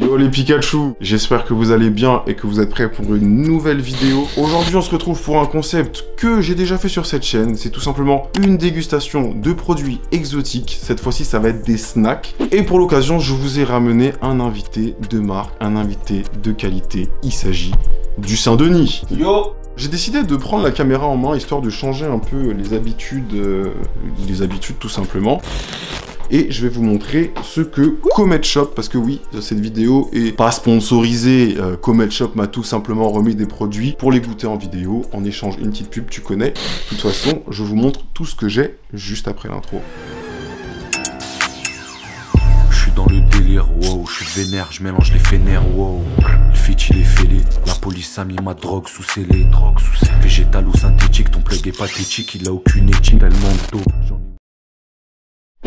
Yo les Pikachu, j'espère que vous allez bien et que vous êtes prêts pour une nouvelle vidéo. Aujourd'hui on se retrouve pour un concept que j'ai déjà fait sur cette chaîne. C'est tout simplement une dégustation de produits exotiques. Cette fois-ci ça va être des snacks. Et pour l'occasion je vous ai ramené un invité de marque, un invité de qualité. Il s'agit du Saint-Denis. Yo! J'ai décidé de prendre la caméra en main histoire de changer un peu les habitudes tout simplement. Et je vais vous montrer ce que Comet Shop, parce que oui, cette vidéo est pas sponsorisée, Comet Shop m'a tout simplement remis des produits pour les goûter en vidéo, en échange une petite pub, tu connais. De toute façon, je vous montre tout ce que j'ai juste après l'intro. Je suis dans le délire, wow, je suis vénère, je mélange les fénères, wow. Le fit il est fêlé, la police a mis ma drogue sous scellé. Végétal ou synthétique, ton plug est pathétique, il a aucune éthique, tellement d'eau.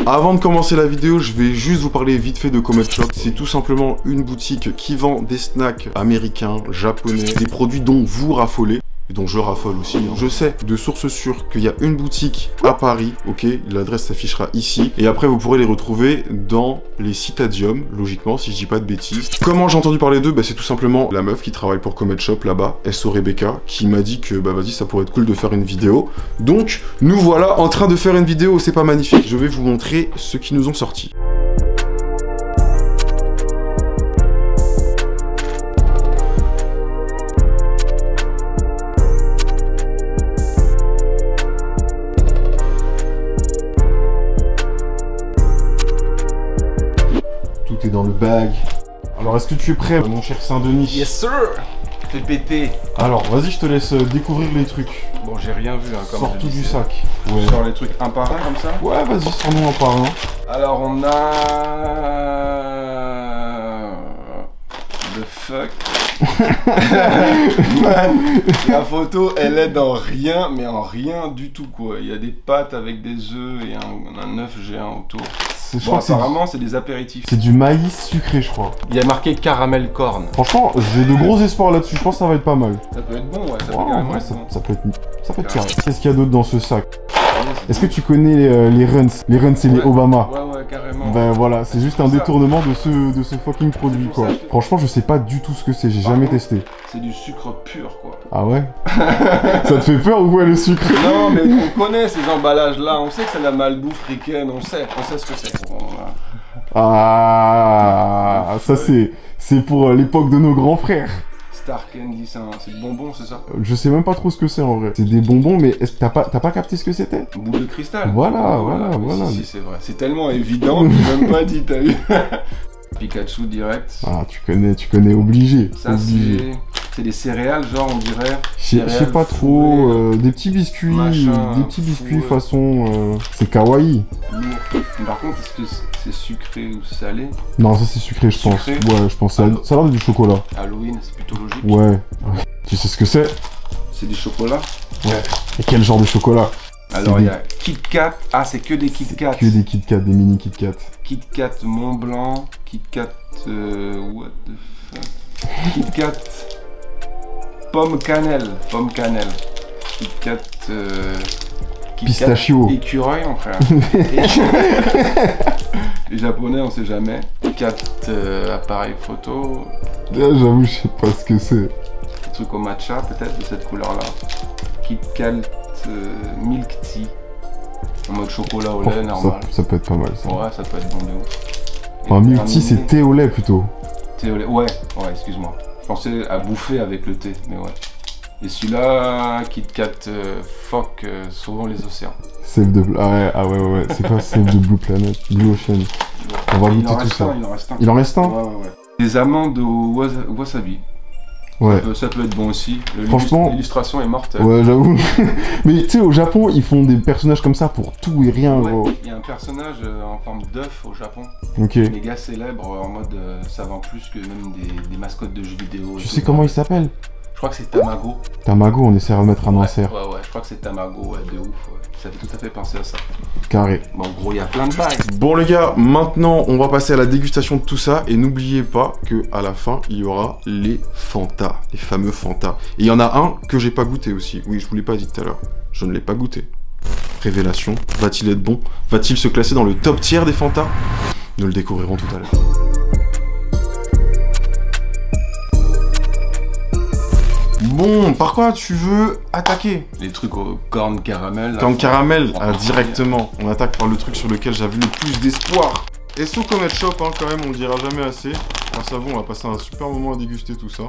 Avant de commencer la vidéo, je vais juste vous parler vite fait de Comet Shop. C'est tout simplement une boutique qui vend des snacks américains, japonais, des produits dont vous raffolez. Et dont je raffole aussi. Je sais de sources sûres qu'il y a une boutique à Paris, ok, l'adresse s'affichera ici, et après vous pourrez les retrouver dans les Citadium, logiquement, si je dis pas de bêtises. Comment j'ai entendu parler d'eux? Bah, c'est tout simplement la meuf qui travaille pour Comet Shop là-bas, SO Rebecca, qui m'a dit que bah vas-y, ça pourrait être cool de faire une vidéo. Donc, nous voilà en train de faire une vidéo, c'est pas magnifique. Je vais vous montrer ce qu'ils nous ont sorti. Tout est dans le bag. Alors, est-ce que tu es prêt, mon cher Saint-Denis? Yes sir! Fais péter. Alors, vas-y, je te laisse découvrir les trucs. Bon, j'ai rien vu, hein, comme Sors je tout du disais. sac. Ouais. Sors les trucs un par un comme ça? Ouais, vas-y, sors-nous un par un. Alors, on a... The fuck? Man, la photo, elle est dans rien, mais en rien du tout, quoi. Il y a des pâtes avec des œufs et un œuf géant autour. Je Bon, crois que apparemment, c'est des apéritifs. c'est du maïs sucré, je crois. Il y a marqué caramel corn. Franchement, j'ai de gros espoirs là-dessus. Je pense que ça va être pas mal. Ça peut être bon, ouais. Ça peut Ouais, carrément ouais, être bon. ça peut être carré. Qu'est-ce qu'il y a d'autre dans ce sac? Est-ce que tu connais les runs? Les runs, c'est les Obama. Ouais, carrément. Ben voilà, c'est juste un détournement de ce fucking produit, pour quoi. ça que- Franchement, je sais pas du tout ce que c'est. J'ai jamais testé. C'est du sucre pur, quoi. Ah ouais? Ça te fait peur ou quoi, le sucre? Non, mais on connaît ces emballages-là. On sait que c'est la malbouffe ricaine. On sait ce que c'est. Bon, voilà. Ah, ça c'est pour l'époque de nos grands frères. Star Candy, c'est du bonbon, c'est ça? Je sais même pas trop ce que c'est en vrai. C'est des bonbons, mais est-ce que t'as pas capté ce que c'était? Une boule de cristal. Voilà, Oui, voilà. Si, c'est vrai. C'est tellement évident que j'ai même pas dit, t'as vu? Pikachu direct. Ah, tu connais obligé. Ça, obligé. c'est des céréales, genre, on dirait. Je sais pas trop, des petits biscuits, machin, biscuits fourré. façon, c'est kawaii. Lourd. Mais par contre, est-ce que c'est sucré ou salé? Non, ça c'est sucré, je pense. Sucré. Ouais, je pense. Ça a l'air de du chocolat. Halloween, c'est plutôt logique. Ouais. Tu sais ce que c'est? C'est du chocolat. Ouais. Et quel genre de chocolat? Alors, C'est il y a Kit Kat. Ah, c'est que des Kit Kat. que des Kit Kat, des mini Kit Kat. Kit Kat Mont Blanc, Kit Kat what the fuck, Kit Kat pomme cannelle, Kit Kat Kit Pistachio. Kat écureuil mon frère. Les japonais on sait jamais. Kit Kat appareil photo, Là, j'avoue, je sais pas ce que c'est. des trucs au matcha peut-être de cette couleur là. Kit Kat milk tea, en mode chocolat au lait normal. Ça peut être pas mal, ça. Ouais, ça peut être bon de ouf. Enfin, milk tea, c'est thé au lait plutôt. Thé au lait. Ouais, excuse-moi. Je pensais à bouffer avec le thé, mais ouais. Et celui-là, Kit Kat Fock, sauvons les océans. Save the... Ah ouais. C'est quoi Save the Blue Planet? Blue Ocean. On va goûter tout ça. Il en reste un. Il en reste un? Ouais. Des amandes au wasabi. Ouais. Ça peut être bon aussi. Franchement- L'illustration est mortelle. Ouais, j'avoue. Mais tu sais, au Japon, ils font des personnages comme ça pour tout et rien, gros. Ouais, il y a un personnage en forme d'œuf au Japon, Ok. méga célèbre, en mode ça vend plus que même des mascottes de jeux vidéo. Tu sais comment il s'appelle? Je crois que c'est Tamago. Tamago, on essaiera de mettre un insert. Ouais, je crois que c'est Tamago, ouais, de ouf. Ouais. Ça fait tout à fait penser à ça. Carré. Bon, en gros, il y a plein de bagues. Bon les gars, maintenant on va passer à la dégustation de tout ça et n'oubliez pas que à la fin il y aura les Fanta, les fameux Fanta. Et il y en a un que j'ai pas goûté aussi. Oui, je vous l'ai pas dit tout à l'heure. Je ne l'ai pas goûté. Révélation, va-t-il être bon? Va-t-il se classer dans le top tiers des Fanta? Nous le découvrirons tout à l'heure. Bon, par quoi tu veux attaquer? Les trucs au corn caramel. Corn caramel, directement. On attaque par le truc sur lequel j'avais le plus d'espoir. SO Comet Shop, hein, quand même, on le dira jamais assez. Grâce à vous, on va passer un super moment à déguster tout ça.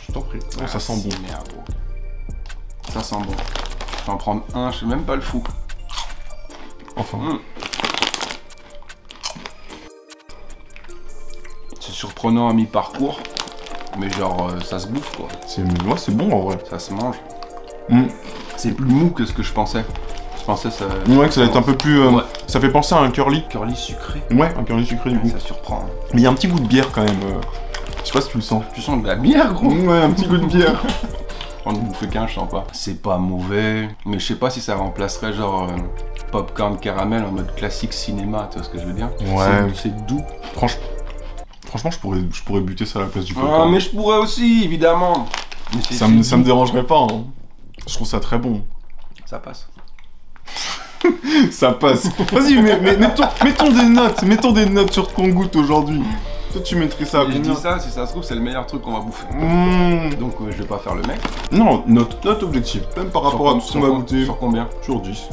Je t'en prie. Oh, ça sent bon. Merde, gros. Ça sent bon. Je vais en prendre un, je sais même pas le fou. Enfin. C'est surprenant à mi-parcours, mais genre ça se bouffe quoi. C'est bon en vrai. Ça se mange. C'est plus mou que ce que je pensais. Je pensais ça. Ouais, que ça va être un peu plus. Ouais. Ça fait penser à un curly. Curly sucré. Ouais, un curly sucré du coup. Ça surprend. Hein. Mais il y a un petit goût de bière quand même. Je sais pas si tu le sens. Tu sens de la bière gros. Ouais, un petit goût de bière. On ne bouffe qu'un, je sens pas. C'est pas mauvais, mais je sais pas si ça remplacerait genre popcorn caramel en mode classique cinéma, tu vois ce que je veux dire? Ouais. C'est doux. Franchement, je pourrais buter ça à la place du Ah, popcorn. mais je pourrais aussi, évidemment. Mais Ça me dérangerait pas, hein. Je trouve ça très bon. Ça passe. Ça passe. Vas-y, mettons des notes sur ce qu'on goûte aujourd'hui. Toi, tu mettrais ça à Je combien? dis ça, si ça se trouve, c'est le meilleur truc qu'on va bouffer. Donc je vais pas faire le mec. Non, note objective. Même par rapport à tout ce qu'on va goûter. Sur combien? Sur 10.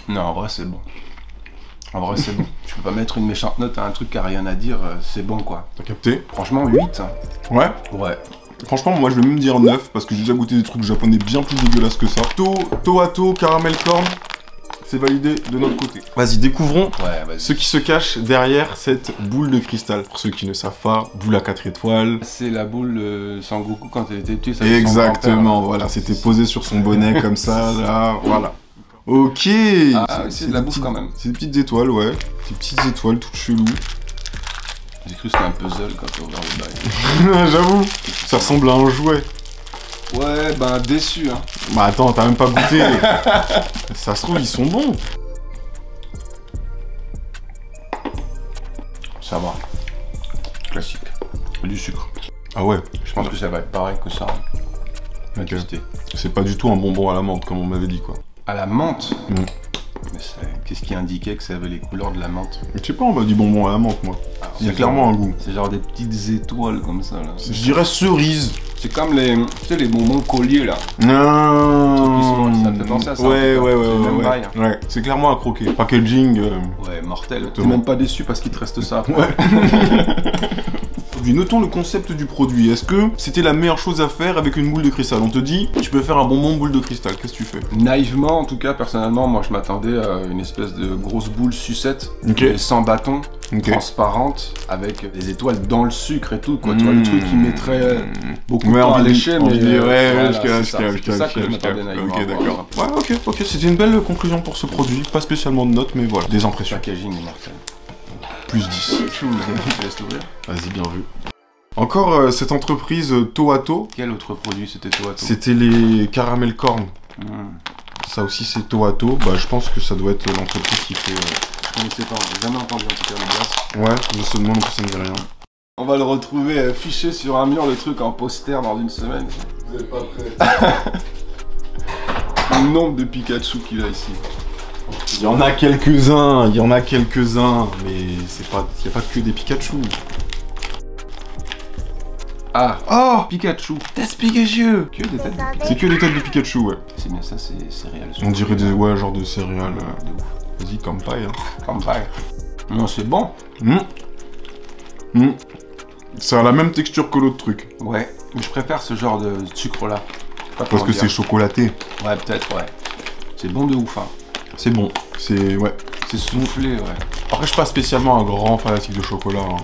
Non, en vrai, c'est bon. En vrai, c'est bon. Je peux pas mettre une méchante note à un truc qui a rien à dire, c'est bon quoi. T'as capté? Franchement, 8. Ouais. Ouais. Franchement, moi je vais même dire 9 parce que j'ai déjà goûté des trucs japonais bien plus dégueulasses que ça. Toato, caramel corn, c'est validé de notre côté. Vas-y, découvrons ce qui se cache derrière cette boule de cristal. Pour ceux qui ne savent pas, boule à 4 étoiles. C'est la boule de Sangoku quand elle était petite. Exactement, voilà, c'était posé sur son bonnet comme ça, là, voilà. Ok. Ah, c'est de la bouffe quand même. C'est des petites étoiles, ouais. Des petites étoiles toutes cheloues. J'ai cru que c'était un puzzle quand t'as ouvert le bail. J'avoue, ça ressemble à un jouet. Ouais, bah déçu, hein. Bah attends, t'as même pas goûté. Ça se trouve, ils sont bons. Ça va. Classique. Du sucre. Ah ouais. Je pense que ça va être pareil que ça. Ok. C'est pas du tout un bonbon à la menthe, comme on m'avait dit, quoi. À la menthe. Mais qu'est-ce qui indiquait que ça avait les couleurs de la menthe? Je sais pas, on m'a dit bonbon à la menthe, moi. Alors, il y a clairement un goût. C'est genre des petites étoiles comme ça, là. Je dirais cerise. C'est comme les, tu sais, les bonbons colliers, là. Non. Ça me fait penser à ça. Ouais. C'est clairement un croquet. Packaging. Ouais, mortel. T'es même pas déçu parce qu'il te reste ça. Ouais. Notons le concept du produit. Est-ce que c'était la meilleure chose à faire avec une boule de cristal? On te dit, tu peux faire un bonbon boule de cristal. Qu'est-ce que tu fais? Naïvement, en tout cas, personnellement, moi je m'attendais à une espèce de grosse boule sucette, sans bâton, transparente, avec des étoiles dans le sucre et tout, quoi. Tu vois, le truc qui mettrait beaucoup de temps à lécher, mais... je c'est ça que je m'attendais naïvement. Ok, d'accord. Ouais, ok. C'était une belle conclusion pour ce produit. Pas spécialement de notes, mais voilà, des impressions. Le packaging est mortel. Plus 10. Tu me laisses l'ouvrir? Vas-y, bien vu. Encore cette entreprise Toato. Quel autre produit c'était Toato? C'était les caramel corn. Ça aussi c'est Toato. Bah je pense que ça doit être l'entreprise qui fait... Je connaissais pas, j'ai jamais entendu en tout cas le gaz. Ouais, je se demande que ça ne dit rien. On va le retrouver fiché sur un mur, le truc en poster dans une semaine. Vous êtes pas prêts? Le nombre de Pikachu qu'il a ici. Il y en a quelques-uns, mais c'est pas, y a pas que des Pikachu. Ah, oh, Pikachu. Test Pikachu. Que des têtes de Pikachu. C'est que des têtes de Pikachu, ouais. C'est bien ça, c'est céréales. On dirait des, ouais, genre de céréales. De ouf. Vas-y, comme paille. Comme paille. Non, c'est bon. Ça a la même texture que l'autre truc. Ouais, mais je préfère ce genre de sucre-là. Parce que c'est chocolaté. Ouais, peut-être, ouais. C'est bon de ouf, hein. C'est bon, c'est... ouais. C'est soufflé, ouais. Après, je suis pas spécialement un grand fanatique de chocolat, hein,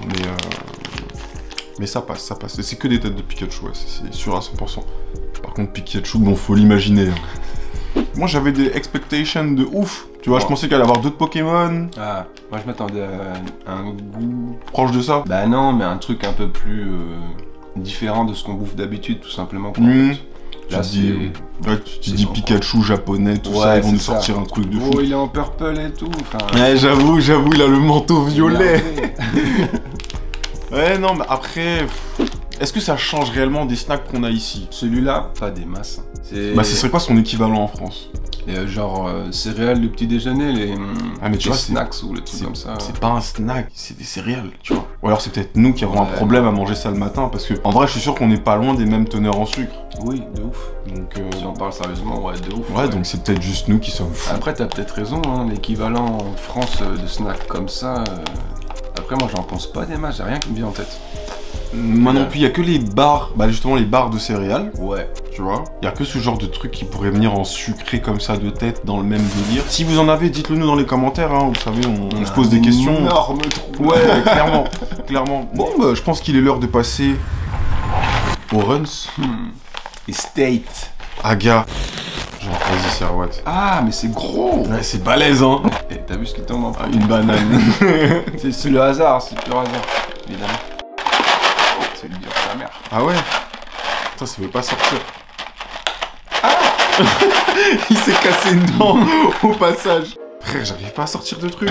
mais ça passe, ça passe. C'est que des têtes de Pikachu, ouais, c'est sûr à 100%. Par contre, Pikachu, bon, faut l'imaginer. Hein. Moi, j'avais des expectations de ouf. Tu vois, je pensais qu'elle allait avoir d'autres Pokémon. Ah, moi je m'attendais à un goût... proche de ça. Bah non, mais un truc un peu plus différent de ce qu'on bouffe d'habitude, tout simplement. Quoi, en fait. Là, tu dis Pikachu japonais, tout ça, ils vont nous sortir un truc de fou. Oh, il est en purple et tout. Ouais, j'avoue, il a le manteau violet. Ouais, non, mais après, est-ce que ça change réellement des snacks qu'on a ici? Celui-là, pas des masses. Bah, ce serait quoi son équivalent en France? Genre céréales du petit déjeuner, les mais tu vois, snacks ou les trucs comme ça. C'est pas un snack, c'est des céréales, tu vois. Ou alors c'est peut-être nous qui avons un problème à manger ça le matin, parce que en vrai je suis sûr qu'on n'est pas loin des mêmes teneurs en sucre. Oui, de ouf. Donc si on parle sérieusement, ouais, de ouf. Ouais, donc c'est peut-être juste nous qui sommes fous. Après t'as peut-être raison, hein, l'équivalent en France de snacks comme ça... Après moi j'en pense pas des masses, j'ai rien qui me vient en tête. Moi non plus, il y a que les barres, bah justement les barres de céréales. Ouais. Tu vois, il y a que ce genre de truc qui pourrait venir en sucré comme ça de tête dans le même délire. Si vous en avez, dites-le nous dans les commentaires, hein, vous savez, on se pose des questions. Énorme trou. Ouais, clairement, clairement. Bon, bah je pense qu'il est l'heure de passer aux runs. Et state. Aga. Genre, vas-y, Serwatt. Ah, mais c'est gros. Ouais, c'est balèze, hein. Et t'as vu ce qui tombe en premier? Une banane. C'est le hasard, c'est pur hasard, évidemment. C'est le dur de sa mère. Ah ouais? Putain, ça veut pas sortir. Ah. Il s'est cassé une dent au passage. Frère, j'arrive pas à sortir de truc.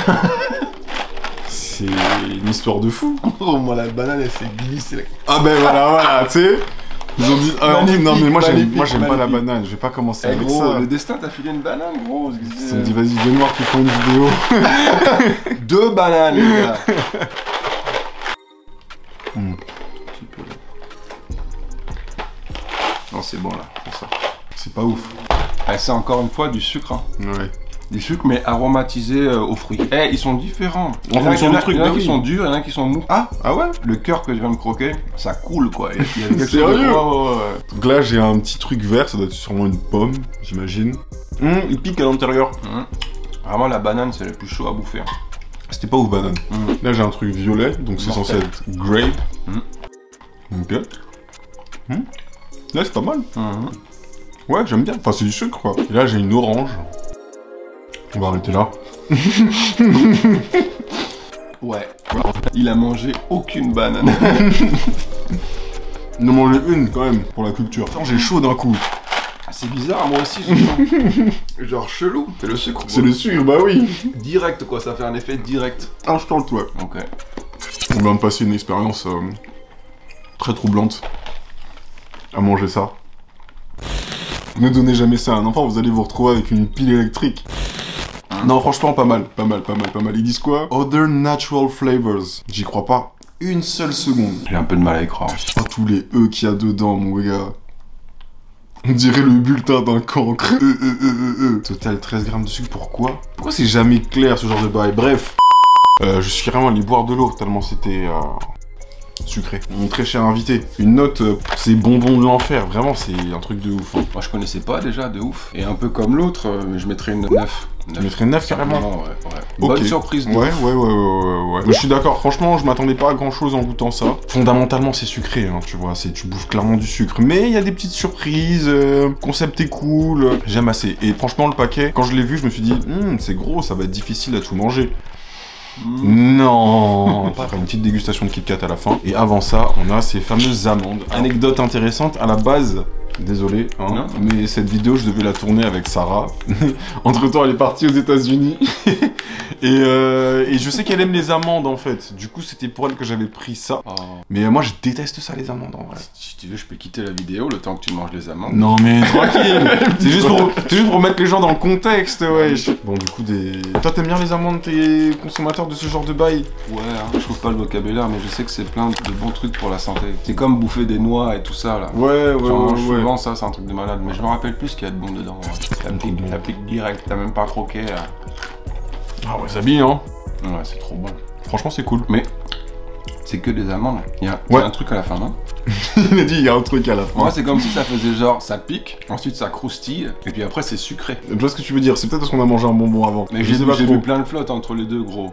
C'est une histoire de fou. Oh, moi la banane elle s'est glissée. Ah ben voilà, tu sais. Ils ont dit, non mais moi j'aime pas la magnifique. banane, je vais pas commencer avec gros, ça. le destin t'a filé une banane, gros. Ils ont dit, vas-y, viens-moi qu'ils font une vidéo. 2 bananes, les gars. Non, c'est bon là, c'est ça. C'est pas ouf. Ah, c'est encore une fois du sucre, hein. Ouais. Du sucre, mais aromatisé aux fruits. Eh, ils sont différents. En fonction du truc, il y en a bah qui oui. sont durs, il y en a qui sont mous. Ah ouais? Le cœur que je viens de croquer, ça coule quoi. Il y a quelque chose de- Sérieux? Ouais. Donc là j'ai un petit truc vert, ça doit être sûrement une pomme, j'imagine. Il pique à l'intérieur. Vraiment, la banane, c'est le plus chaud à bouffer. Hein. C'était pas ouf banane. Là j'ai un truc violet, donc c'est censé être grape. Ok. Là c'est pas mal. Ouais, j'aime bien. Enfin, c'est du sucre, quoi. Et là, j'ai une orange. On va arrêter là. Ouais. Il a mangé aucune banane. Ne mangez une, quand même, pour la culture. Attends, j'ai chaud d'un coup. C'est bizarre, moi aussi, j'ai chaud. Genre chelou. C'est le sucre. C'est le sucre, bah oui. Direct, quoi. Ça fait un effet direct. Instant, ouais. Ok. On vient de passer une expérience très troublante à manger ça. Ne donnez jamais ça à un enfant, vous allez vous retrouver avec une pile électrique. Non, franchement, pas mal. Ils disent quoi? Other natural flavors. J'y crois pas une seule seconde. J'ai un peu de mal à y croire. Oh, tous les E qu'il y a dedans, mon gars. On dirait le bulletin d'un cancre. Total 13 grammes de sucre, pourquoi? Pourquoi c'est jamais clair ce genre de bail? Bref. Je suis vraiment allé boire de l'eau tellement c'était sucré. Mon très cher invité, une note pour ces bonbons de l'enfer, vraiment c'est un truc de ouf. Hein. Moi je connaissais pas déjà, de ouf. Et un peu comme l'autre, je mettrais une 9. Tu mettrais 9 carrément? Ouais. Okay. Bonne surprise. Ouais. Je suis d'accord, franchement je m'attendais pas à grand chose en goûtant ça. Fondamentalement c'est sucré, hein, tu vois, tu bouffes clairement du sucre. Mais il y a des petites surprises, concept est cool, j'aime assez. Et franchement le paquet, quand je l'ai vu je me suis dit, c'est gros, ça va être difficile à tout manger. Non, on fera une petite dégustation de Kit Kat à la fin. Et avant ça, on a ces fameuses amandes. Anecdote intéressante, à la base, désolé, hein, mais cette vidéo, je devais la tourner avec Sarah. Entre-temps, elle est partie aux États-Unis. et je sais qu'elle aime les amandes, en fait. Du coup, c'était pour elle que j'avais pris ça. Oh. Mais moi, je déteste ça, les amandes, en vrai. Si tu veux, je peux quitter la vidéo le temps que tu manges les amandes. Non, mais tranquille. C'est juste pour mettre les gens dans le contexte, ouais. Bon, du coup, toi, t'aimes bien les amandes, t'es consommateur de ce genre de bail? Ouais, hein, je trouve pas le vocabulaire, mais je sais que c'est plein de bons trucs pour la santé. C'est comme bouffer des noix et tout ça, là. Ouais. Souvent, ça, c'est un truc de malade. Mais je me rappelle plus ce qu'il y a de bon dedans. Ouais. Ça pique direct, t'as même pas croqué. Ah ouais, ça bille, hein. Ouais, c'est trop bon. Franchement, c'est cool. Mais c'est que des amandes. Il y a un truc à la fin, non? Il a dit, il y a un truc à la fin. Moi, c'est comme si ça faisait genre, ça pique, ensuite ça croustille, et puis après c'est sucré. Je vois ce que tu veux dire, c'est peut-être parce qu'on a mangé un bonbon avant. Mais j'ai vu plein de flottes entre les deux, gros.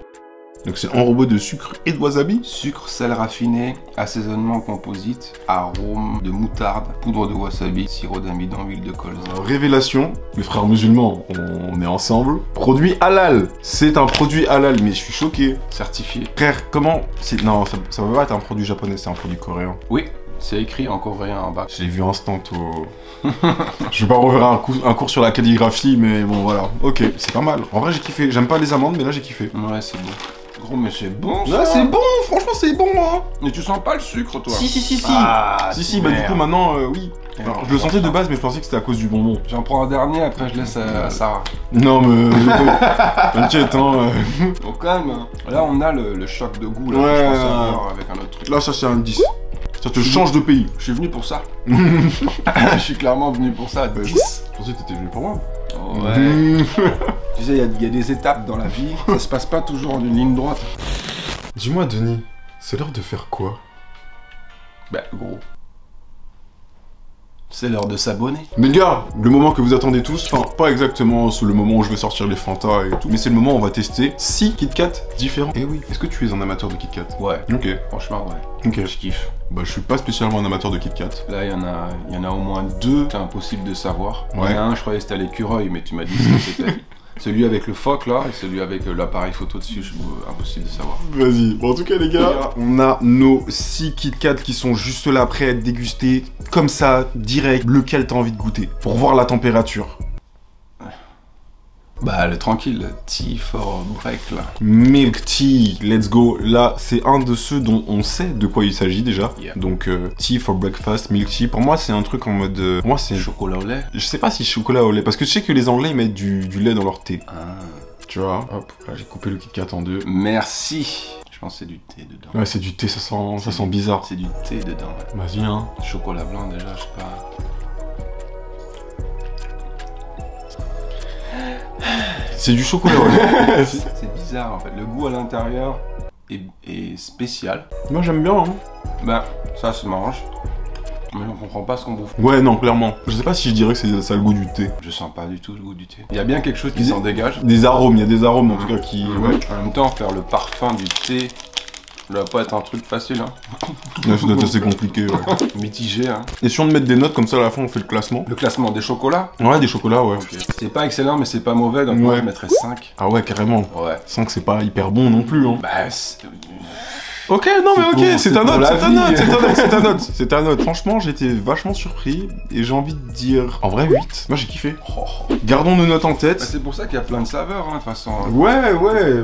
Donc c'est enrobé de sucre et de wasabi. Sucre, sel raffiné, assaisonnement composite, arôme de moutarde, poudre de wasabi, sirop d'amidon, huile de colza. Révélation, mes frères musulmans, on est ensemble. Produit halal. C'est un produit halal, mais je suis choqué. Certifié. Frère, comment... Non, ça va pas être un produit japonais, c'est un produit coréen. Oui, c'est écrit en coréen en bas. Je l'ai vu instant au... Je vais pas refaire un cours sur la calligraphie, mais bon voilà. Ok, c'est pas mal. En vrai j'ai kiffé. J'aime pas les amandes, mais là j'ai kiffé. Ouais, c'est bon. Gros, mais c'est bon ça. Ouais, c'est bon, franchement, c'est bon, hein. Mais tu sens pas le sucre, toi? Si. Ah, si, bah du coup, maintenant, oui. Alors, je le sentais de base, mais je pensais que c'était à cause du bonbon. J'en prends un dernier, après je laisse à Sarah. Non, mais... T'inquiète, hein. Au calme. Là, on a le choc de goût, là. Ouais. Je pense avoir avec un autre truc. Là, ça, c'est un 10. Ça te change de pays. Je suis venu pour ça. Je suis clairement venu pour ça. 10. Je pensais que t'étais venu pour moi. Ouais. Tu sais, il y a des étapes dans la vie. Ça se passe pas toujours en une ligne droite. Dis-moi, Denis, c'est l'heure de faire quoi? Bah, gros. C'est l'heure de s'abonner. Mais gars, le moment que vous attendez tous, enfin pas exactement sur le moment où je vais sortir les Fanta et tout, mais c'est le moment où on va tester 6 Kit Kat différents. Eh oui, est-ce que tu es un amateur de Kit Kat? Ouais. Ok. Franchement, ouais. Ok. Je kiffe. Bah je suis pas spécialement un amateur de Kit Kat. Là, il y en a au moins 2, c'est impossible de savoir. Ouais. Il y en a un, je croyais que c'était à l'écureuil, mais tu m'as dit ce que c'était. Celui avec le phoque là, et celui avec l'appareil photo dessus, impossible de savoir. Vas-y. Bon, en tout cas, les gars, on a nos 6 Kit Kat qui sont juste là, prêts à être dégustés. Comme ça, direct, lequel t'as envie de goûter. Pour voir la température. Bah, le tranquille, tea for break là. Milk tea, let's go. Là, c'est un de ceux dont on sait de quoi il s'agit déjà. Yeah. Donc, tea for breakfast, milk tea. Pour moi, c'est un truc en mode... moi, c'est... Chocolat au lait. Je sais pas si chocolat au lait, parce que je sais que les Anglais, ils mettent du lait dans leur thé. Ah. Tu vois, hop, là, j'ai coupé le Kit Kat en deux. Merci. Je pense que c'est du thé dedans. Ouais, c'est du thé, ça sent bizarre. C'est du thé dedans. Ouais. Vas-y, hein. Chocolat blanc déjà, je sais pas. C'est du chocolat au lait. C'est bizarre en fait. Le goût à l'intérieur est spécial. Moi, j'aime bien, hein. Bah, ça se mange. Mais on comprend pas ce qu'on bouffe. Ouais, non, clairement. Je sais pas si je dirais que ça a le goût du thé. Je sens pas du tout le goût du thé. Il y a bien quelque chose qui s'en dégage. Des arômes, il y a des arômes en tout cas qui... Ouais. En même temps, faire le parfum du thé, ça doit pas être un truc facile, hein. Ouais, ça doit être assez compliqué, ouais. Mitigé, hein. Et si on te met des notes comme ça à la fin, on fait le classement. Le classement des chocolats. Ouais, des chocolats, ouais. Okay. C'est pas excellent, mais c'est pas mauvais, donc moi Ouais. je mettrais 5. Ah ouais, carrément. Ouais. Sans que c'est pas hyper bon non plus, hein. Bah, Ok, non mais ok, c'est ta pour note, la c'est ta vie. note, c'est ta note, c'est ta note, c'est ta note. Franchement, j'étais vachement surpris et j'ai envie de dire... En vrai, 8. Moi, j'ai kiffé. Gardons nos notes en Bah, tête. c'est pour ça qu'il y a plein de saveurs, hein, de toute façon. Ouais,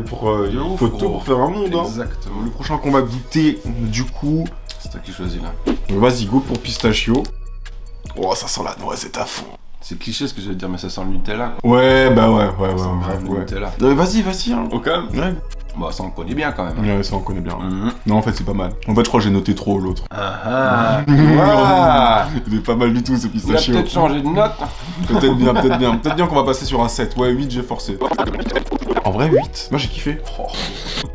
pour... il ouf, faut tout gros. pour faire un monde, hein. Exactement. Le prochain qu'on va goûter, du coup... C'est toi qui choisis là. Vas-y, go pour pistachio. Oh, ça sent la noisette à fond. C'est cliché ce que je vais te dire, mais ça sent le Nutella. Ouais, bah ouais, Ça sent grave le ouais. Nutella. Vas-y, hein. Au calme. Ouais. Bah, ça on connaît bien quand même. Ouais, ça on connaît bien. Mhm. Non, en fait, c'est pas mal. En fait, je crois que j'ai noté trop l'autre. Ah ah. Il est pas mal du tout, ce Il a pistachio. peut-être changé de note. Peut-être bien, peut-être bien. Peut-être bien qu'on va passer sur un 7. Ouais, 8, j'ai forcé. En vrai, 8. Moi, j'ai kiffé. Oh.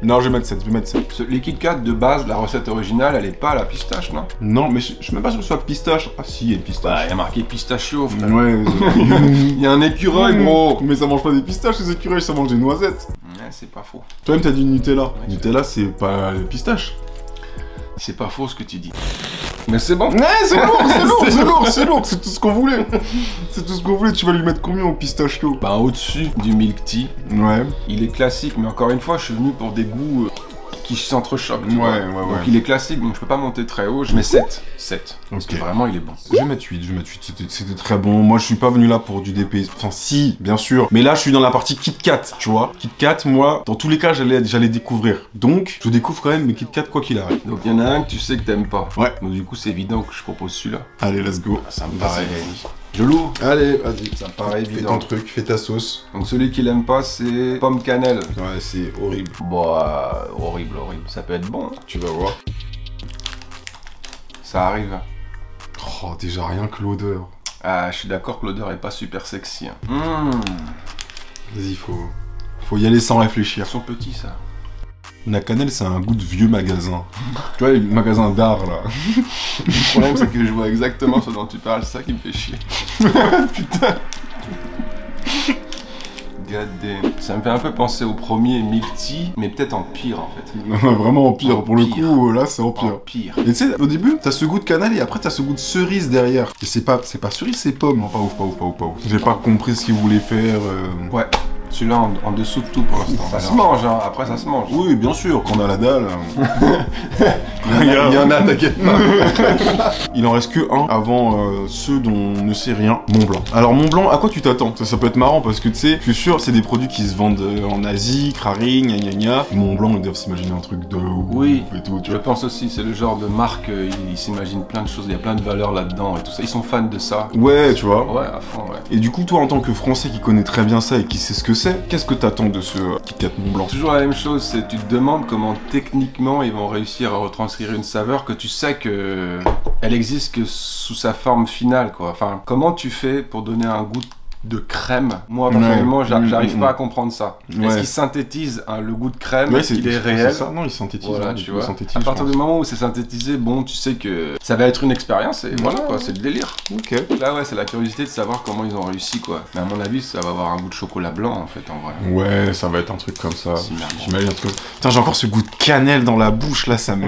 Non, je vais mettre 7, je vais mettre 7. Les Kit Kat de base, la recette originale, elle est pas à la pistache, non? Non, mais je suis même pas sûr que ce soit pistache. Ah si, il y a une Bah, pistache. il y a marqué pistachio, frère. Ouais, Il y a un écureuil, gros. Mais ça mange pas des pistaches, les écureuils, ça mange des noisettes. Ouais, c'est pas faux. Toi-même, t'as dit Nutella. Ouais, Nutella, c'est pas les pistaches. C'est pas faux ce que tu dis. Mais c'est bon. Ouais, c'est lourd, c'est lourd, c'est lourd, c'est lourd, c'est tout ce qu'on voulait. C'est tout ce qu'on voulait. Tu vas lui mettre combien au pistachio? Bah, au-dessus du milk tea, Ouais. il est classique, mais encore une fois, je suis venu pour des goûts qui s'entrechoquent. tu vois. Ouais. Donc il est classique, donc je peux pas monter très haut. Je mets 7. 7. Parce que Ok. vraiment, il est bon. Je vais mettre 8, c'était très bon. Moi, je suis pas venu là pour du DP. Enfin, si, bien sûr. Mais là, je suis dans la partie Kit Kat, tu vois. Kit Kat, moi, dans tous les cas, j'allais découvrir. Donc, je découvre quand même mes Kit Kat quoi qu'il arrive. Donc il y en a un que tu sais que t'aimes pas. Ouais. Donc du coup, c'est évident que je propose celui-là. Allez, let's go. Ça me paraît. Je l'ouvre. Allez, vas-y. Ça me paraît Fais évident. ton truc, fais ta sauce. Donc celui qu'il aime pas, c'est pomme cannelle. Ouais, c'est horrible. Bon, horrible. Ça peut être bon. Tu vas voir. Ça arrive. Oh, déjà rien que l'odeur. Ah, je suis d'accord que l'odeur est pas super sexy. Hein. Vas-y, faut y aller sans réfléchir. Ils sont petits, ça. La cannelle, c'est un goût de vieux magasin. Tu vois, les magasins d'art, là. Le problème, c'est que je vois exactement ce dont tu parles. C'est ça qui me fait chier. Putain. God damn. Ça me fait un peu penser au premier Milk Tea, mais peut-être en pire, en fait. Vraiment en pire. En Pour le pire. coup, là, c'est en En pire. pire. Et tu sais, au début, t'as ce goût de cannelle et après t'as ce goût de cerise derrière. Et c'est pas cerise, c'est pomme. Non, pas ouf. J'ai pas compris ce qu'ils voulaient faire. Ouais. Celui-là en dessous de tout pour l'instant. Ça se mange, hein. Après ça se mange. Oui, bien sûr, qu'on a la dalle. Il y en a, t'inquiète pas. Il en reste que un avant ceux dont on ne sait rien, Mont Blanc. Alors Mont Blanc, à quoi tu t'attends? Ça peut être marrant parce que tu sais, je suis sûr, c'est des produits qui se vendent en Asie, Crari, gna gna gna. Mont Blanc, ils doivent s'imaginer un truc de ouf et tout, tu Je vois. pense aussi, c'est le genre de marque, ils s'imaginent plein de choses, il y a plein de valeurs là-dedans et tout ça. Ils sont fans de ça. Ouais, tu vois. Ouais, à fond, ouais. Et du coup, toi, en tant que Français qui connaît très bien ça et qui sait ce que c'est, qu'est-ce que t'attends de ce Kit Kat Mont Blanc? Toujours la même chose, c'est tu te demandes comment techniquement ils vont réussir à retranscrire une saveur que tu sais que elle existe que sous sa forme finale, quoi. Enfin, comment tu fais pour donner un goût de crème? Moi, personnellement, j'arrive pas à comprendre ça. Est-ce qu'il synthétise le goût de crème? Est-ce qu'il est réel? Ça, non, il synthétise. Voilà, tu vois. À partir du moment où c'est synthétisé, bon, tu sais que ça va être une expérience et voilà, quoi, c'est le délire. Ok. Là, ouais, c'est la curiosité de savoir comment ils ont réussi, quoi. Mais à mon avis, ça va avoir un goût de chocolat blanc, en fait, en vrai. Ouais, ça va être un truc comme ça. J'imagine un truc comme ça. Putain, j'ai encore ce goût de cannelle dans la bouche, là, ça me...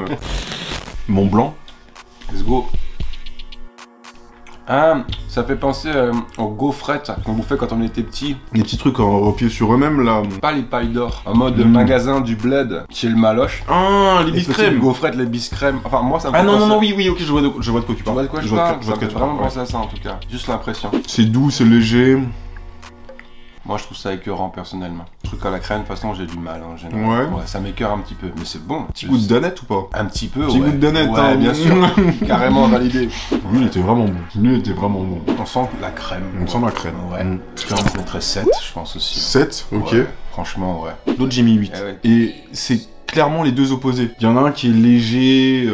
Mont Blanc. Let's go. Ah, ça fait penser aux gaufrettes qu'on bouffait quand on était petit. Les petits trucs en repied sur eux-mêmes, là. Pas les pailles d'or, en mode magasin du bled chez le Maloche. Ah, les biscrèmes. Les gaufrettes, les biscrèmes. Enfin, moi, ça me fait non, oui, ok, je vois de quoi tu parles. Tu vois de quoi je parle? Ça me fait vraiment penser à ça, en tout cas. Juste l'impression. C'est doux, c'est léger. Moi, je trouve ça écœurant, personnellement. Le truc à la crème, de toute façon, j'ai du mal, en général. Ouais. Ça m'écœure un petit peu, mais c'est bon. Petit goût de danette ou pas? Un petit peu, Petit goût de danette, ouais, hein. bien sûr. Carrément validé. Lui, il était vraiment bon. Lui, il était vraiment bon. On sent la crème. On sent la crème. Ouais. Putain, je mettrais 7, je pense aussi. 7, ok. Ouais, franchement, ouais. L'autre, j'ai mis 8. Ouais. Et c'est clairement les deux opposés. Il y en a un qui est léger,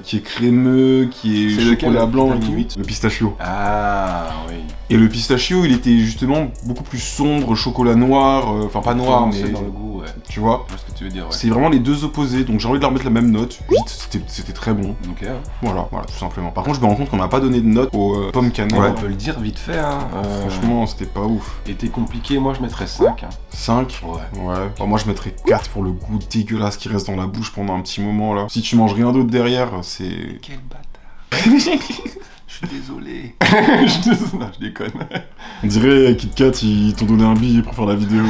qui est crémeux, qui est chocolat blanc. Le pistachio. Ah, oui. Et le pistachio, il était justement beaucoup plus sombre, chocolat noir, enfin pas noir, mais dans le goût, ouais. Tu vois, Je vois ce que tu veux dire, ouais. c'est vraiment les deux opposés, donc j'ai envie de leur mettre la même note. 8, c'était très bon. Ok. Voilà, tout simplement. Par contre, je me rends compte qu'on n'a pas donné de note aux pommes cannelle. Ouais, on peut le dire vite fait, hein. Franchement, c'était pas ouf. Était compliqué, moi je mettrais 5. Hein. 5? Ouais. Bon, moi je mettrais 4 pour le goût dégueulasse qui reste dans la bouche pendant un petit moment là. Si tu manges rien d'autre derrière, c'est... Quel bâtard. Je suis désolé. Non, je déconne. On dirait Kit Kat, ils t'ont donné un billet pour faire la vidéo.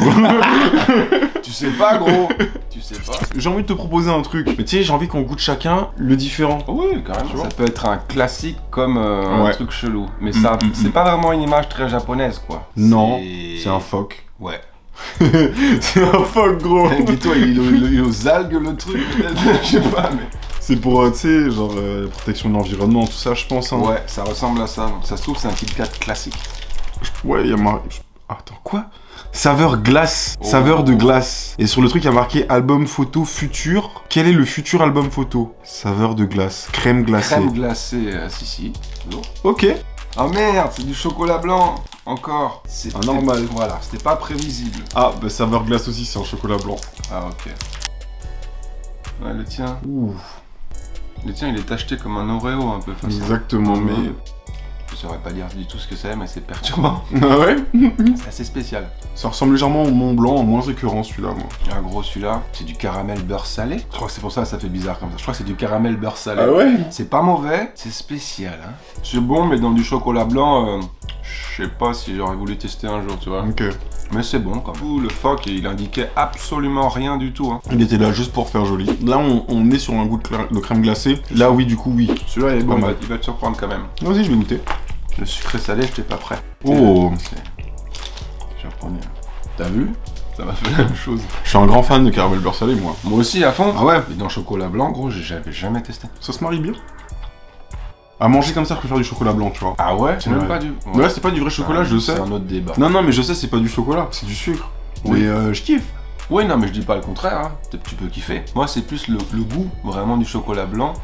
Tu sais pas, gros. Tu sais pas. J'ai envie de te proposer un truc. Mais tu sais, j'ai envie qu'on goûte chacun le différent. Oui, carrément. Ça peut être un classique comme un truc chelou. Mais ça, c'est pas vraiment une image très japonaise, quoi. Non, c'est un phoque. Ouais. C'est un phoque, gros. Dis-toi, il est aux algues, le truc. Je sais pas, mais... C'est pour, tu sais, genre, protection de l'environnement, tout ça, je pense. Hein. Ouais, ça ressemble à ça. Ça se trouve, c'est un Kit Kat classique. Ouais, il y a marqué... Attends, quoi? Saveur glace. Oh. Saveur de glace. Et sur le truc, il y a marqué album photo futur. Quel est le futur album photo? Saveur de glace. Crème glacée. Crème glacée, si. Ok. Ah merde, c'est du chocolat blanc. Encore. C'est normal. Voilà, c'était pas prévisible. Ah, bah saveur glace aussi, c'est en chocolat blanc. Ah, ok. Ouais, le tien. Ouh. Le tien, il est acheté comme un Oreo un peu. Exactement, mais... Je saurais pas dire du tout ce que c'est, mais c'est perturbant. Ah ouais? C'est assez spécial. Ça ressemble légèrement au Mont Blanc, en moins écœurant celui-là, moi. Un gros celui-là, c'est du caramel beurre salé. Je crois que c'est pour ça que ça fait bizarre comme ça. Je crois que c'est du caramel beurre salé. Ah ouais? C'est pas mauvais, c'est spécial. Hein. C'est bon, mais dans du chocolat blanc, je sais pas si j'aurais voulu tester un jour, tu vois. Ok. Mais c'est bon quand même. Le phoque, il indiquait absolument rien du tout. Hein. Il était là juste pour faire joli. Là, on est sur un goût de crème glacée. Là, oui, du coup, oui. Celui-là, il est bon, il va te surprendre quand même. Vas-y, je vais goûter. Le sucré salé, j'étais pas prêt. Oh. Surprenant. T'as vu? Ça m'a fait la même chose. Je suis un grand fan de caramel beurre salé, moi. Moi aussi, à fond. Ah ouais? Mais dans le chocolat blanc, gros, j'avais jamais testé. Ça se marie bien. À manger comme ça, je préfère du chocolat blanc, tu vois. Ah ouais? C'est même pas du... Ouais, c'est pas du vrai chocolat, je sais. C'est un autre débat. Non, mais je sais, c'est pas du chocolat, c'est du sucre. Oui. Mais je kiffe. Oui, non, mais je dis pas le contraire, hein. Tu peux kiffer. Moi, c'est plus le goût, vraiment, du chocolat blanc.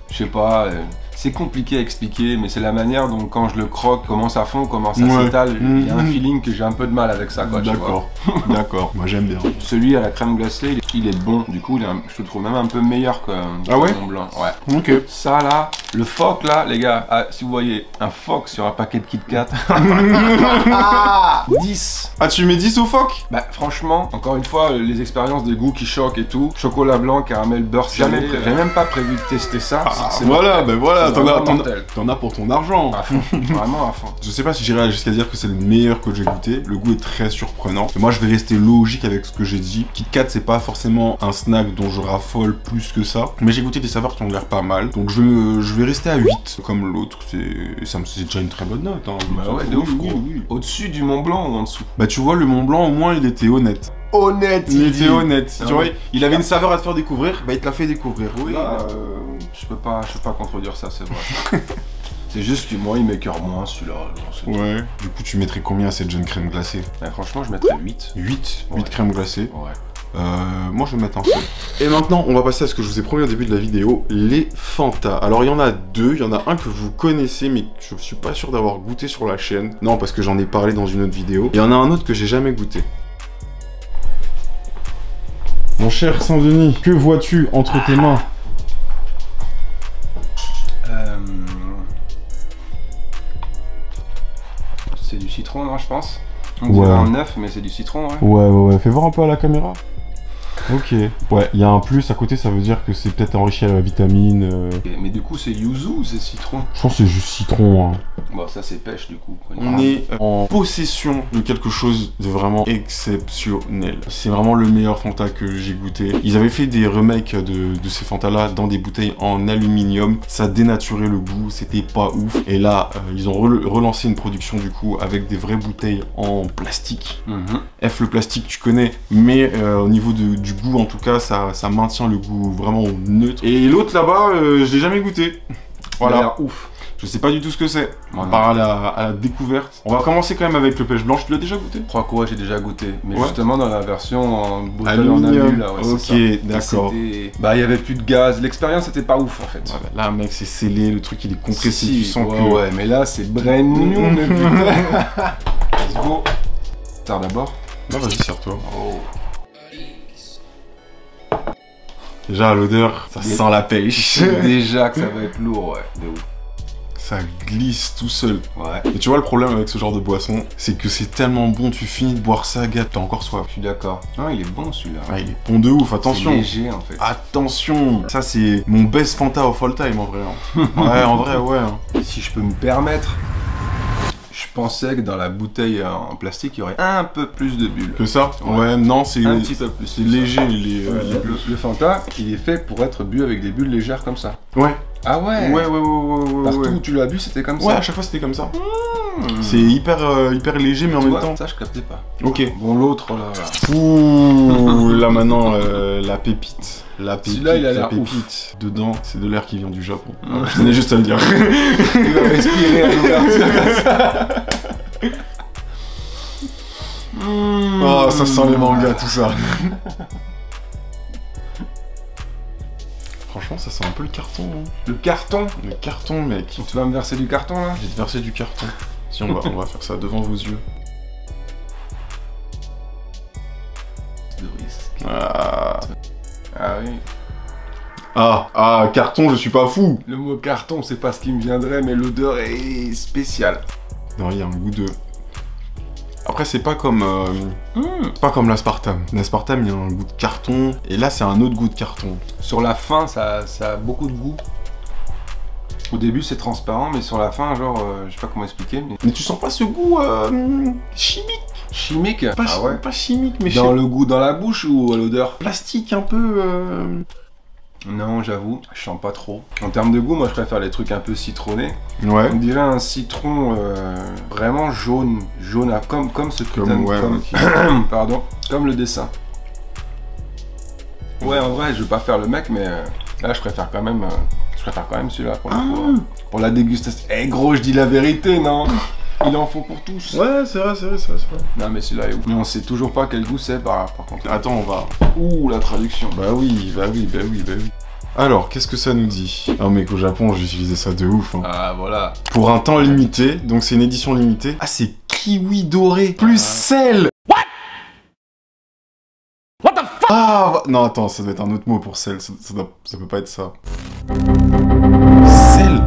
Je sais pas... C'est compliqué à expliquer, mais c'est la manière dont quand je le croque, comment ça fond, comment ça s'étale. Il y a un feeling que j'ai un peu de mal avec ça, quoi. D'accord. D'accord, moi j'aime bien. Celui à la crème glacée, Il est bon, du coup, je le trouve même un peu meilleur que ouais Mont Blanc. Ouais. Ok. Ça là, le phoque là, les gars, si vous voyez un phoque sur un paquet de Kit Kat, 10. Ah, tu mets 10 au phoque? Bah franchement, encore une fois, les expériences de goût qui choquent et tout. Chocolat blanc, caramel, beurre salé. J'ai même pas prévu de tester ça. Voilà, ben voilà, t'en as pour ton argent. À fond, vraiment à fond. Je sais pas si j'irai jusqu'à dire que c'est le meilleur que j'ai goûté. Le goût est très surprenant. Mais moi, je vais rester logique avec ce que j'ai dit. Kit Kat, c'est pas forcément un snack dont je raffole plus que ça. Mais j'ai goûté des saveurs qui ont l'air pas mal. Donc je vais rester à 8 comme l'autre. C'est déjà une très bonne note. Hein. Bah ouais, de ouf, gros. Oui. Au-dessus du Mont Blanc ou en dessous? Bah tu vois, le Mont Blanc, au moins, il était honnête. Il était honnête. Tu vois, il avait une saveur à te faire découvrir, bah il te l'a fait découvrir. Oui, là, je peux pas contredire ça, c'est vrai. C'est juste que moi, il m'écœure moins celui-là. Ouais. Du coup, tu mettrais combien à cette jeune crème glacée? Bah, franchement, je mettrais 8. 8 crèmes glacées. Ouais. Moi je vais mettre un seul. Et maintenant on va passer à ce que je vous ai promis au début de la vidéo, les Fanta. Alors il y en a deux, il y en a un que vous connaissez mais je suis pas sûr d'avoir goûté sur la chaîne. Non, parce que j'en ai parlé dans une autre vidéo. Il y en a un autre que j'ai jamais goûté. Mon cher Saint-Denis, que vois-tu entre tes mains? C'est du citron, non, je pense. On dirait un œuf, mais c'est du citron, ouais. Ouais. Fais voir un peu à la caméra. Ok. Ouais, il y a un plus à côté, ça veut dire que c'est peut-être enrichi à la vitamine. Mais du coup, c'est yuzu ou c'est citron? Je pense que c'est juste citron. Hein. Bon, ça c'est pêche du coup. On est en possession de quelque chose de vraiment exceptionnel. C'est vraiment le meilleur Fanta que j'ai goûté. Ils avaient fait des remakes de ces Fanta-là dans des bouteilles en aluminium. Ça dénaturait le goût, c'était pas ouf. Et là, ils ont relancé une production du coup avec des vraies bouteilles en plastique. F, le plastique, tu connais. Mais au niveau du goût, en tout cas, ça maintient le goût vraiment neutre. Et l'autre là-bas, je l'ai jamais goûté. Voilà. Ouf. Je sais pas du tout ce que c'est, à part à la découverte. On va commencer quand même avec le pêche blanche. Tu l'as déjà goûté? Je crois que ouais, j'ai déjà goûté. Mais justement dans la version en bouteille en alu, là, ouais, ok, d'accord. Bah, il y avait plus de gaz. L'expérience était pas ouf en fait. Ouais, bah, là, mec, c'est scellé, le truc il est compressé, tu sens que... Ouais, mais là, c'est brand new, mais putain. Let's go. Tard d'abord. Bah, vas-y, sers-toi. Oh. Déjà, à l'odeur, ça sent la pêche. Déjà que ça va être lourd, ouais, de ouf. Ça glisse tout seul. Ouais. Et tu vois, le problème avec ce genre de boisson, c'est que c'est tellement bon, tu finis de boire ça, gars, t'as encore soif. Je suis d'accord. Non, il est bon celui-là. Ah, il est bon de ouf, attention. C'est léger en fait. Attention. Ça, c'est mon best Fanta of all time en vrai. Hein. Ouais, en vrai, ouais. Hein. Si je peux me permettre, je pensais que dans la bouteille en plastique, il y aurait un peu plus de bulles. Que ça? Ouais, non, c'est un petit peu plus. C'est léger, les bulles. Le Fanta, il est fait pour être bu avec des bulles légères comme ça. Ouais. Ah ouais? Ouais. Partout où tu l'as bu, c'était comme ça? Ouais, à chaque fois, c'était comme ça. C'est hyper léger, mais en même temps... Ça, je captais pas. Ok. Bon, l'autre, là... Ouh, là, maintenant, la pépite. La pépite, celui-là, il a l'air pépite. Ouf. Dedans, c'est de l'air qui vient du Japon. Je tenais juste à le dire. Il va respirer à l'ouverture comme ça. Oh, ça sent les mangas, tout ça. Franchement, ça sent un peu le carton. Hein. Le carton? Le carton, mec. Tu vas me verser du carton, là? Je vais te verser du carton. Si, on va faire ça devant vos yeux. De risque. Ah oui. Ah, carton, je suis pas fou. Le mot carton, c'est pas ce qui me viendrait, mais l'odeur est spéciale. Non, il y a un goût de... Après, c'est pas comme l'aspartame. L'aspartame, il y a un goût de carton, et là, c'est un autre goût de carton. Sur la fin, ça a beaucoup de goût. Au début, c'est transparent, mais sur la fin, genre, je sais pas comment expliquer, mais tu sens pas ce goût chimique? Chimique? Pas chimique, mais dans le goût, dans la bouche ou à l'odeur? Plastique, un peu... Non, j'avoue, je sens pas trop. En termes de goût, moi, je préfère les trucs un peu citronnés. Ouais. On dirait un citron vraiment jaune, comme ce putain de pardon, comme le dessin. Ouais, en vrai, je veux pas faire le mec, mais là, je préfère quand même celui-là pour la dégustation. Eh gros, je dis la vérité, non? Il en faut pour tous. Ouais, c'est vrai. Non, mais celui-là est ouf. Mais on sait toujours pas quel goût c'est par contre. Attends, on va... Ouh, la traduction. Bah oui. Alors, qu'est-ce que ça nous dit? Non, mec, au Japon, j'ai utilisé ça de ouf. Hein. Ah, voilà. Pour un temps limité, donc c'est une édition limitée. Ah, c'est kiwi doré, plus sel. What the fuck? Ah, non, attends, ça doit être un autre mot pour sel. Ça peut pas être ça. Sel.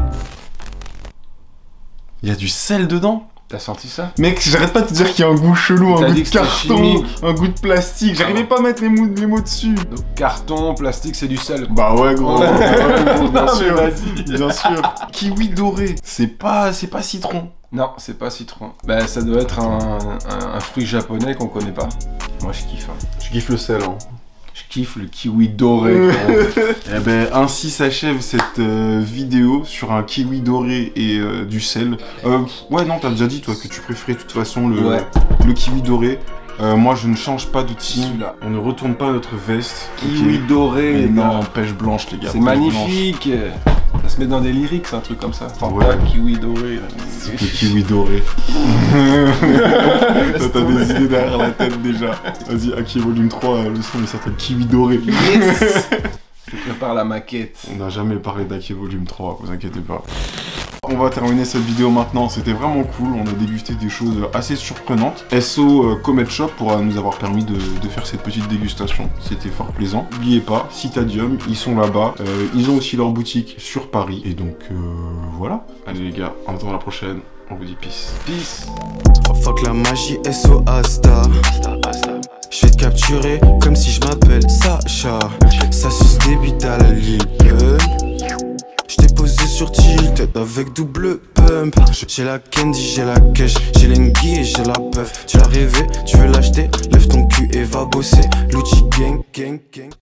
Il y a du sel dedans? T'as senti ça? Mec, j'arrête pas de te dire qu'il y a un goût chelou, un goût de carton, chimique. un goût de plastique. J'arrivais pas à mettre les mots dessus. Donc carton, plastique, c'est du sel. Bah ouais, gros. Bien sûr, vas-y. bien sûr. Kiwi doré, c'est pas citron. Non, c'est pas citron. Bah ça doit être un fruit japonais qu'on connaît pas. Moi je kiffe. Hein. Je kiffe le sel, hein. Je kiffe le kiwi doré. Eh ben, ainsi s'achève cette vidéo sur un kiwi doré et du sel. Ouais, non, t'as déjà dit, toi, que tu préférais de toute façon le kiwi doré. Moi, je ne change pas de team. On ne retourne pas notre veste. Kiwi doré, mais les non, gars. pêche blanche, les gars. C'est magnifique. Ça se met dans des lyrics, un truc comme ça. Fanta, kiwi doré. C'est le kiwi doré. T'as des idées derrière la tête déjà. Vas-y, Aki volume 3, le son il s'appelle kiwi doré. Yes. Je prépare la maquette. On n'a jamais parlé d'Aki volume 3, vous inquiétez pas. On va terminer cette vidéo maintenant, c'était vraiment cool, on a dégusté des choses assez surprenantes. SO Comet Shop pour nous avoir permis de faire cette petite dégustation, c'était fort plaisant. N'oubliez pas, Citadium, ils sont là-bas, ils ont aussi leur boutique sur Paris, et donc voilà. Allez les gars, en attendant la prochaine, on vous dit peace. Peace. Oh fuck la magie, SO Asta. Je vais te capturer comme si je m'appelle Sacha. Ça suce des bites à la ligne. J't'ai posé sur tilt avec double pump. J'ai la candy, j'ai la cash, j'ai l'engie et j'ai la puff. Tu l'as rêvé, tu veux l'acheter, lève ton cul et va bosser. Lucci gang, gang, gang.